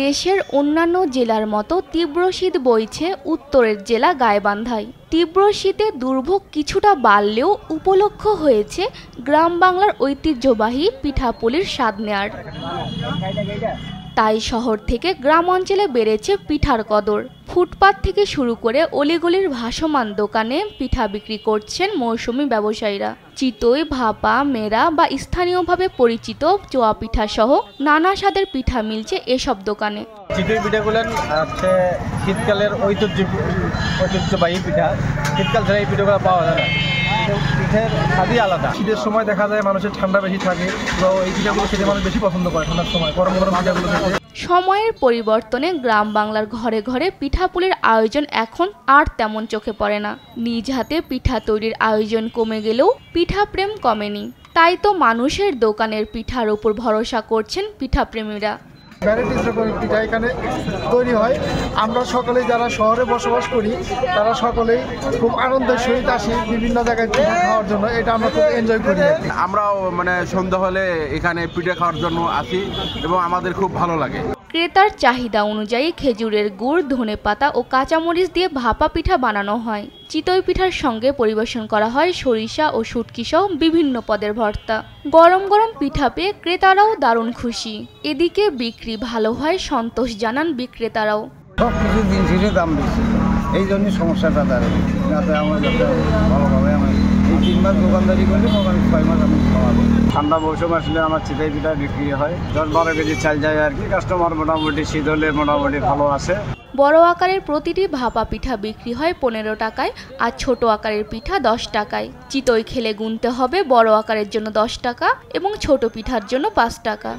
দেশের অন্যান্য জেলার মতো তীব্র শীত বইছে উত্তরের জেলা গাইবান্ধায়। তীব্র শীতে দুর্ভোগ কিছুটা বাড়লেও উপলক্ষ হয়েছে গ্রাম বাংলার ঐতিহ্যবাহী পিঠাপুলির স্বাদ নেয়ার। তাই শহর থেকে গ্রাম অঞ্চলে বেড়েছে পিঠার কদর। ফুটপাত থেকে শুরু করে অলিগলির ভাসমান দোকানে পিঠা বিক্রি করছেন মৌসুমী ব্যবসায়ীরা। চিতই, ভাপা, মেরা বা স্থানীয়ভাবে পরিচিত চোয়া পিঠা সহ নানা স্বাদের পিঠা মিলছে এসব দোকানে। চিতই পিঠাগুলো হচ্ছে শীতকালের ঐতিহ্যবাহী পিঠা। শীতকাল ছাড়া এই পিঠাগুলো পাওয়া যায় না। পিঠের স্বাদই আলাদা। শীতের সময় দেখা যায় মানুষের ঠান্ডা বেশি থাকে, তো এই পিঠাগুলো খেতে মানুষ বেশি পছন্দ করে ঠান্ডার সময় গরম গরম পিঠাগুলো খেতে। সময়ের পরিবর্তনে গ্রাম বাংলার ঘরে ঘরে পিঠাপুলির আয়োজন এখন আর তেমন চোখে পড়ে না। নিজ হাতে পিঠা তৈরির আয়োজন কমে গেলেও পিঠা প্রেম কমেনি। তাই তো মানুষের দোকানের পিঠার উপর ভরসা করছেন পিঠাপ্রেমীরা। ভ্যারাইটিস রকমের পিঠা এখানে তৈরি হয়। আমরা সকলেই যারা শহরে বসবাস করি তারা সকলেই খুব আনন্দের সহিত আসি বিভিন্ন জায়গায় পিঠা খাওয়ার জন্য। এটা আমরা খুব এনজয় করি। আমরাও সন্ধ্যা হলে এখানে পিঠা খাওয়ার জন্য আসি এবং আমাদের খুব ভালো লাগে। ক্রেতার চাহিদা অনুযায়ী খেজুরের গুড়, ধনেপাতা ও কাঁচামরিচ দিয়ে ভাপা পিঠা বানানো হয়। চিতই পিঠার সঙ্গে পরিবেশন করা হয় সরিষা ও শুটকি সহ বিভিন্ন পদের ভর্তা। গরম গরম পিঠা পেয়ে ক্রেতারাও দারুণ খুশি। এদিকে বিক্রি ভালো হয় সন্তোষ জানান বিক্রেতারাও। সব কিছু জিনিসেরই দাম বেশি, এই জন্যই সমস্যাটা দাঁড়ায়। যাতে আমার যাতে ভালোভাবে আমি এই 3 মাস দোকানদারি করলে মোটামুটি 6 মাস আমি খাওয়াবো। ঠান্ডা মৌসুম আসলে আমার চিতই পিঠা বিক্রি হয় 10-12 কেজি চাল যায় আর কি। কাস্টমার মোটামুটি শীত হলে মোটামুটি ভালো আসে। বড় আকারের প্রতিটি ভাপা পিঠা বিক্রি হয় 15 টাকায় আর ছোট আকারের পিঠা 10 টাকায়। চিতই খেলে গুনতে হবে বড় আকারের জন্য 10 টাকা এবং ছোট পিঠার জন্য 5 টাকা।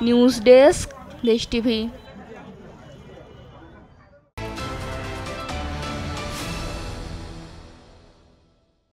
নিউজ ডেস্ক, দেশ টিভি।